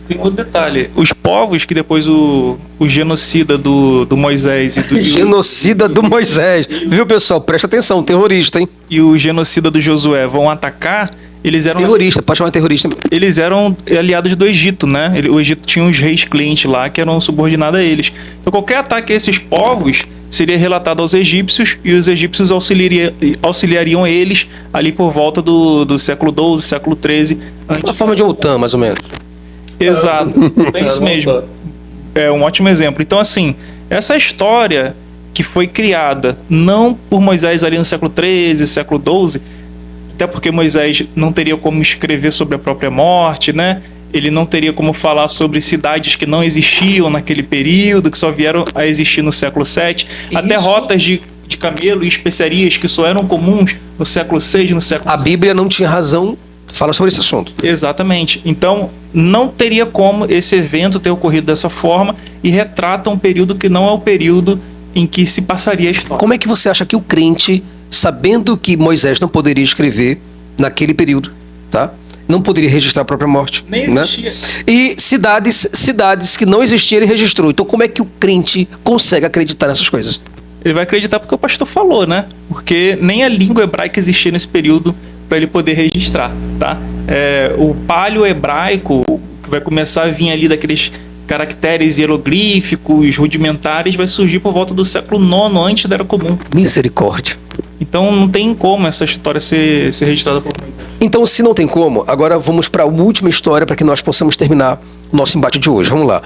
Tem outro detalhe. Os povos que depois o genocida do Moisés Genocida do Moisés. Viu, pessoal? Presta atenção, terrorista, hein? e o genocida do Josué vão atacar, eles eram... Terrorista, pode chamar de terrorista. Eles eram aliados do Egito, né? O Egito tinha uns reis clientes lá que eram subordinados a eles. Então qualquer ataque a esses povos seria relatado aos egípcios e os egípcios auxiliariam eles ali por volta do século XII, século XIII. Uma forma de OTAN, mais ou menos. Exato, é isso mesmo. É um ótimo exemplo. Então, assim, essa história que foi criada não por Moisés ali no século XIII, século XII, até porque Moisés não teria como escrever sobre a própria morte, né? Ele não teria como falar sobre cidades que não existiam naquele período, que só vieram a existir no século VII, até rotas de camelo e especiarias que só eram comuns no século VI, no século... A Bíblia não tinha razão, fala sobre esse assunto. Exatamente. Então, não teria como esse evento ter ocorrido dessa forma e retrata um período que não é o período em que se passaria a história. Como é que você acha que o crente, sabendo que Moisés não poderia escrever naquele período, tá? Não poderia registrar a própria morte. Nem né? existia. E cidades que não existiam, ele registrou. Então como é que o crente consegue acreditar nessas coisas? Ele vai acreditar porque o pastor falou, né? Porque nem a língua hebraica existia nesse período para ele poder registrar, tá? O paleo-hebraico, que vai começar a vir ali daqueles caracteres hieroglíficos, rudimentares, vai surgir por volta do século IX, antes da Era Comum. Misericórdia. Então, Então não tem como essa história ser registrada por Moisés. Então, se não tem como, agora vamos para a última história para que nós possamos terminar o nosso embate de hoje. Vamos lá.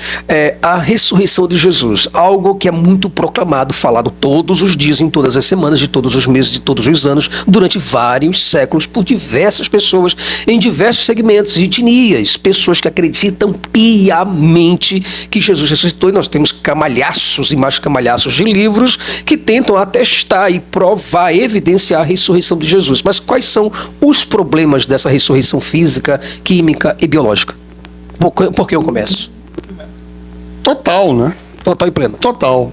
A ressurreição de Jesus, algo que é muito proclamado, falado todos os dias, em todas as semanas, de todos os meses, de todos os anos, durante vários séculos, por diversas pessoas, em diversos segmentos e etnias, pessoas que acreditam piamente que Jesus ressuscitou, e nós temos camalhaços e mais camalhaços de livros que tentam atestar e provar, evidenciar a ressurreição de Jesus. Mas quais são os problemas dessa ressurreição física, química e biológica? Por que eu começo? Total, né? Total e pleno. Total.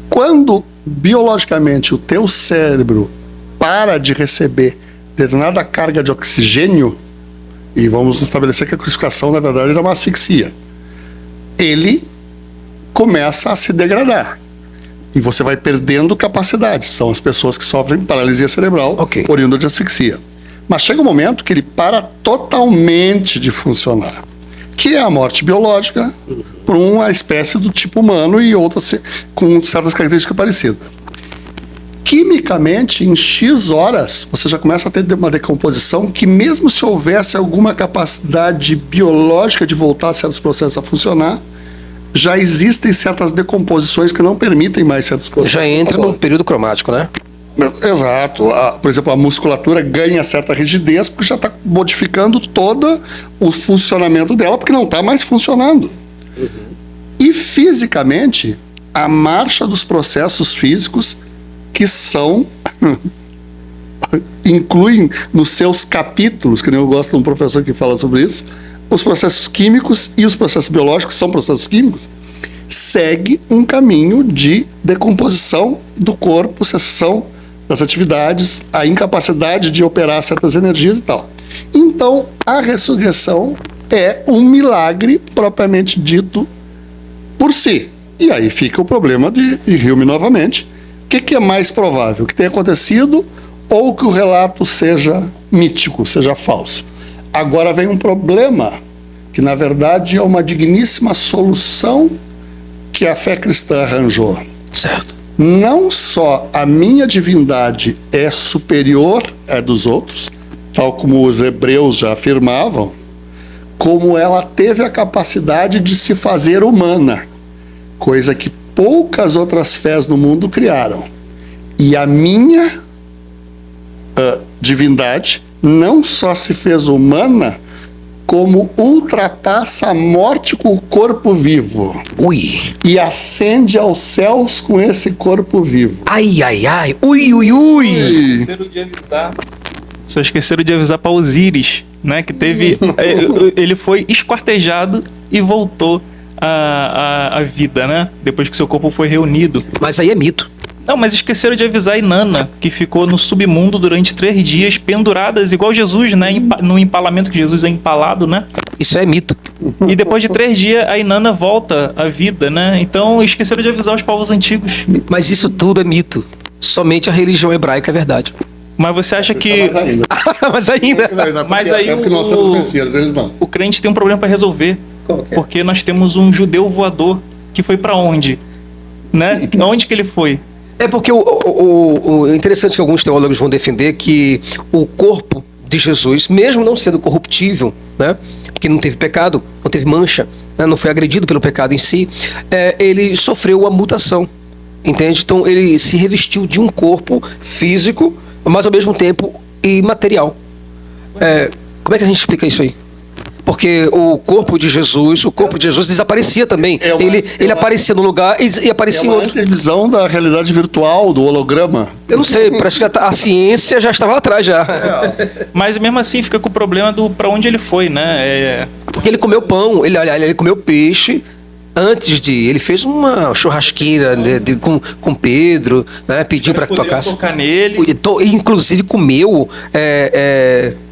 Quando biologicamente o teu cérebro para de receber determinada carga de oxigênio, e vamos estabelecer que a crucificação na verdade era uma asfixia, ele começa a se degradar. E você vai perdendo capacidade. São as pessoas que sofrem paralisia cerebral, oriunda de asfixia. Mas chega um momento que ele para totalmente de funcionar, que é a morte biológica por uma espécie do tipo humano e outras com certas características parecidas. Quimicamente, em X horas, você já começa a ter uma decomposição que, mesmo se houvesse alguma capacidade biológica de voltar certos processos a funcionar, já existem certas decomposições que não permitem mais certos processos. Já entra num período cromático, né? Exato. Por exemplo, a musculatura ganha certa rigidez porque já está modificando todo o funcionamento dela, porque não está mais funcionando. E fisicamente, a marcha dos processos físicos que são incluem nos seus capítulos, que nem eu gosto de um professor que fala sobre isso, os processos químicos e os processos biológicos são processos químicos, segue um caminho de decomposição do corpo, cessação das atividades, a incapacidade de operar certas energias e tal. Então, a ressurreição é um milagre propriamente dito por si. E aí fica o problema de Hume novamente. O que é mais provável? Que tenha acontecido ou que o relato seja mítico, seja falso? Agora vem um problema, que na verdade é uma digníssima solução que a fé cristã arranjou. Certo. Não só a minha divindade é superior à dos outros, tal como os hebreus já afirmavam, como ela teve a capacidade de se fazer humana, coisa que poucas outras fés no mundo criaram. E a minha divindade não só se fez humana, como ultrapassa a morte com o corpo vivo. Ui. E ascende aos céus com esse corpo vivo. Ai, ai, ai. Ui, ui, ui. Vocês esqueceram de avisar para Osíris, né? Que teve... ele foi esquartejado e voltou à vida, né? Depois que seu corpo foi reunido. Mas aí é mito. Não, mas esqueceram de avisar a Inanna, que ficou no submundo durante 3 dias, penduradas, igual Jesus, né? No empalamento que Jesus é empalado, né? Isso é mito. E depois de 3 dias, a Inanna volta à vida, né? Então, esqueceram de avisar os povos antigos. Mas isso tudo é mito. Somente a religião hebraica é verdade. Mas você acha que... Mas ainda. Mas aí é porque nós temos messias, eles não. O crente tem um problema para resolver. Como que é? Porque nós temos um judeu voador que foi para onde? Né? Onde que ele foi? É porque o interessante é que alguns teólogos vão defender que o corpo de Jesus, mesmo não sendo corruptível, né, porque não teve pecado, não teve mancha, né, não foi agredido pelo pecado em si, ele sofreu a mutação, entende? Então ele se revestiu de um corpo físico, mas ao mesmo tempo imaterial. Como é que a gente explica isso aí? Porque o corpo de Jesus desaparecia também. Ele aparecia no lugar e aparecia em outro. É uma visão da realidade virtual, do holograma. Eu não sei, parece que a ciência já estava lá atrás já. Mas mesmo assim fica com o problema do para onde ele foi, né? Porque ele comeu pão, ele comeu peixe. Antes ele fez uma churrasqueira com Pedro, né? Pediu para que tocasse. Tocar nele. Inclusive comeu,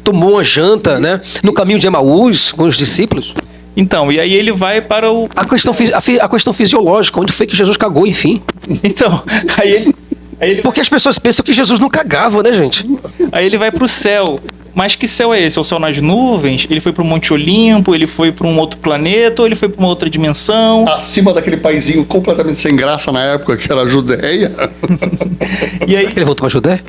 tomou uma janta, né? No caminho de Emaús com os discípulos. Então, e aí ele vai para o... A questão fisiológica, onde foi que Jesus cagou, enfim. Então, aí ele Porque as pessoas pensam que Jesus não cagava, né, gente? Aí ele vai para o céu. Mas que céu é esse? É o céu nas nuvens? Ele foi para o Monte Olimpo? Ele foi para um outro planeta? Ou ele foi para uma outra dimensão? Acima daquele paizinho completamente sem graça na época, que era a Judéia. E aí, Ele voltou para a Judéia?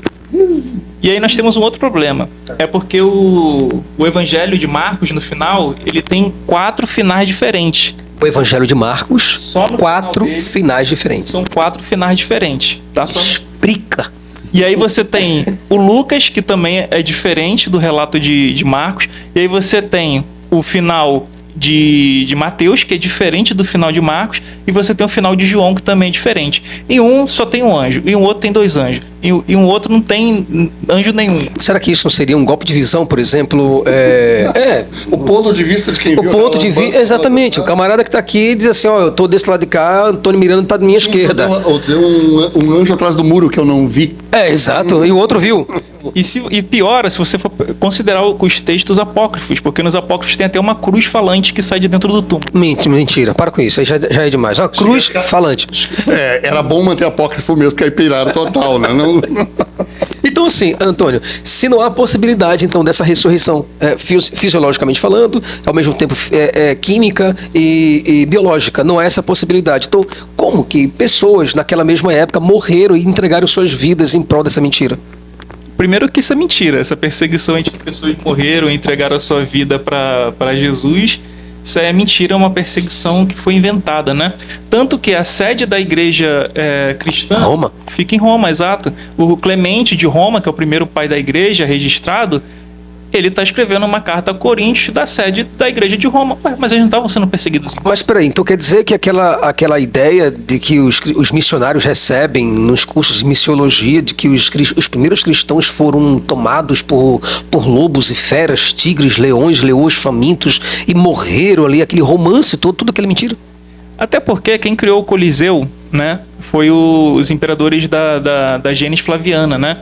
e aí nós temos um outro problema. É porque o Evangelho de Marcos, no final, ele tem 4 finais diferentes. O Evangelho de Marcos, Só no 4 final dele, finais diferentes. São 4 finais diferentes, tá? Explica. E aí você tem o Lucas, que também é diferente do relato de Marcos. E aí você tem o final de Mateus, que é diferente do final de Marcos. E você tem o final de João, que também é diferente. Em um só tem um anjo, e um outro tem 2 anjos. E um outro não tem anjo nenhum. Será que isso não seria um golpe de visão, por exemplo? O ponto de vista de quem O viu ponto de aquela vista, exatamente. O camarada que está aqui diz assim, ó, eu tô desse lado de cá, Antônio Miranda está da minha esquerda. Tem um anjo atrás do muro que eu não vi. Exato. E o outro viu. E piora se você for considerar os textos apócrifos, porque nos apócrifos tem até uma cruz falante que sai de dentro do túmulo. Mentira, para com isso, aí já é demais. Uma cruz falante. Era bom manter apócrifo mesmo, porque aí peiraram total, né? Então, assim, Antônio, se não há possibilidade, então, dessa ressurreição fisiologicamente falando, ao mesmo tempo química e biológica, não há essa possibilidade. Então, como que pessoas naquela mesma época morreram e entregaram suas vidas em prol dessa mentira? Primeiro que isso é mentira, essa perseguição de que pessoas morreram e entregaram a sua vida para Jesus, isso é mentira, é uma perseguição que foi inventada, né? Tanto que a sede da igreja cristã Roma. Fica em Roma, exato. O Clemente de Roma, que é o primeiro pai da igreja registrado, ele está escrevendo uma carta a Coríntios da sede da igreja de Roma. Ué, mas eles não estavam sendo perseguidos. Mas peraí, então quer dizer que aquela ideia de que os missionários recebem nos cursos de missiologia, de que os primeiros cristãos foram tomados por lobos e feras, tigres, leões, leões famintos e morreram ali, aquele romance todo, tudo aquilo é mentira? Até porque quem criou o Coliseu, né, foi os imperadores da Gênese Flaviana, né?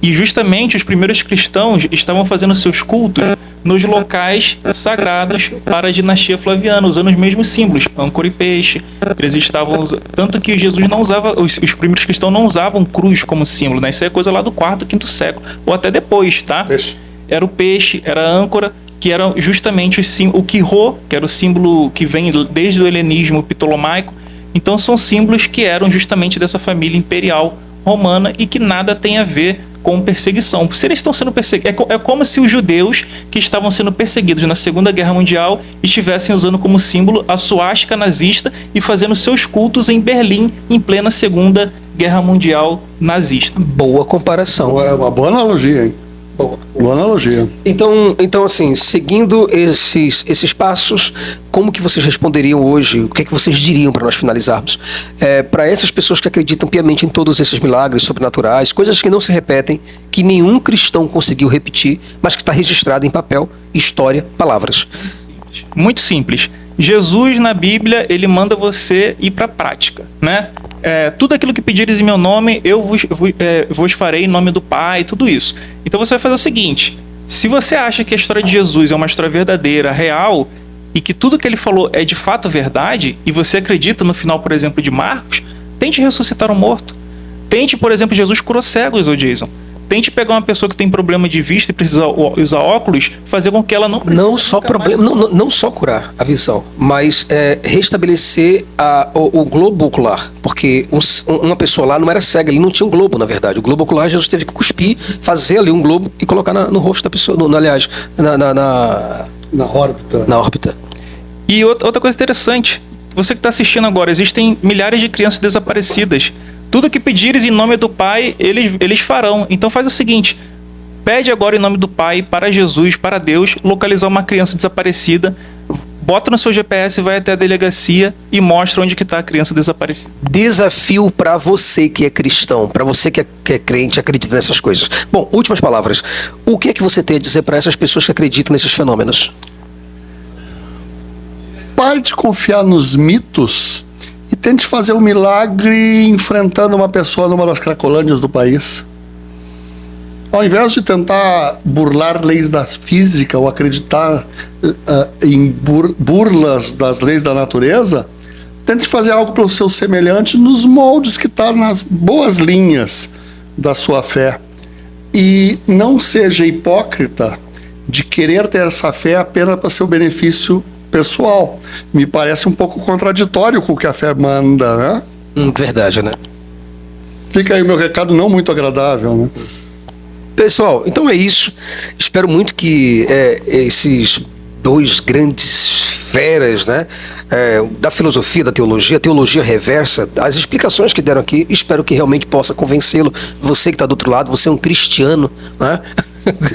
E justamente os primeiros cristãos estavam fazendo seus cultos nos locais sagrados para a dinastia Flaviana, usando os mesmos símbolos, âncora e peixe. Eles estavam tanto que Jesus não usava, os primeiros cristãos não usavam cruz como símbolo, né? Isso é coisa lá do 4º, 5º século, ou até depois, tá? Peixe. Era o peixe, era a âncora, que era justamente o quirô, que era o símbolo que vem desde o helenismo ptolomaico. Então são símbolos que eram justamente dessa família imperial romana e que nada tem a ver com perseguição. Se eles estão sendo perseguidos, é como se os judeus que estavam sendo perseguidos na Segunda Guerra Mundial estivessem usando como símbolo a suástica nazista e fazendo seus cultos em Berlim em plena Segunda Guerra Mundial nazista. Boa comparação. É uma boa analogia, hein? Boa analogia. Então assim, seguindo esses passos, como que vocês responderiam hoje? O que é que vocês diriam para nós finalizarmos? Para essas pessoas que acreditam piamente em todos esses milagres sobrenaturais, coisas que não se repetem, que nenhum cristão conseguiu repetir, mas que está registrado em papel, história, palavras. Muito simples. Jesus na Bíblia, ele manda você ir para a prática, né? Tudo aquilo que pedires em meu nome, eu vos farei em nome do Pai, tudo isso. Então você vai fazer o seguinte: se você acha que a história de Jesus é uma história verdadeira, real, e que tudo que ele falou é de fato verdade, e você acredita no final, por exemplo, de Marcos, tente ressuscitar um morto. Tente, por exemplo, Jesus curou cegos, ô Jason. Tente pegar uma pessoa que tem problema de vista e precisa usar óculos, fazer com que ela não só problema, não só curar a visão, mas restabelecer o globo ocular, porque uma pessoa lá não era cega, ele não tinha um globo, na verdade. O globo ocular, Jesus teve que cuspir, fazer ali um globo e colocar no rosto da pessoa, aliás, na órbita. Na órbita. E outra coisa interessante, você que está assistindo agora, existem milhares de crianças desaparecidas. Tudo que pedires em nome do Pai, eles farão. Então faz o seguinte: pede agora em nome do Pai, para Jesus, para Deus, localizar uma criança desaparecida, bota no seu GPS, vai até a delegacia e mostra onde que está a criança desaparecida. Desafio para você que é cristão, para você que é crente, acredita nessas coisas. Bom, últimas palavras. O que é que você tem a dizer para essas pessoas que acreditam nesses fenômenos? Pare de confiar nos mitos e tente fazer um milagre enfrentando uma pessoa numa das cracolândias do país. Ao invés de tentar burlar leis da física ou acreditar em burlas das leis da natureza, tente fazer algo pelo seu semelhante nos moldes que está nas boas linhas da sua fé. E não seja hipócrita de querer ter essa fé apenas para seu benefício pessoal. Me parece um pouco contraditório com o que a fé manda, né? Verdade, né? Fica aí o meu recado não muito agradável, né? Pessoal, então é isso. Espero muito que esses dois grandes feras, né, da filosofia, da teologia, a teologia reversa, as explicações que deram aqui, espero que realmente possa convencê-lo. Você que está do outro lado, você é um cristiano, né?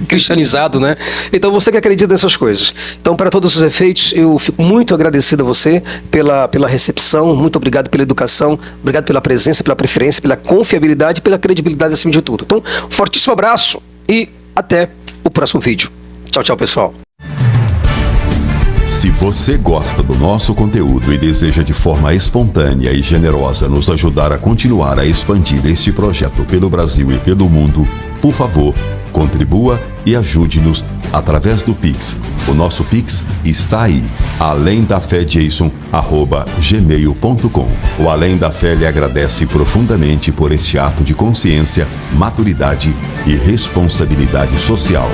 Cristianizado, né? Então você que acredita nessas coisas. Então, para todos os efeitos, eu fico muito agradecido a você pela recepção, muito obrigado pela educação, obrigado pela presença, pela preferência, pela confiabilidade e pela credibilidade acima de tudo. Então, um fortíssimo abraço e até o próximo vídeo. Tchau, tchau, pessoal. Se você gosta do nosso conteúdo e deseja de forma espontânea e generosa nos ajudar a continuar a expandir este projeto pelo Brasil e pelo mundo, por favor, contribua e ajude-nos através do Pix. O nosso Pix está aí, alemdafejason@gmail.com. O Além da Fé lhe agradece profundamente por este ato de consciência, maturidade e responsabilidade social.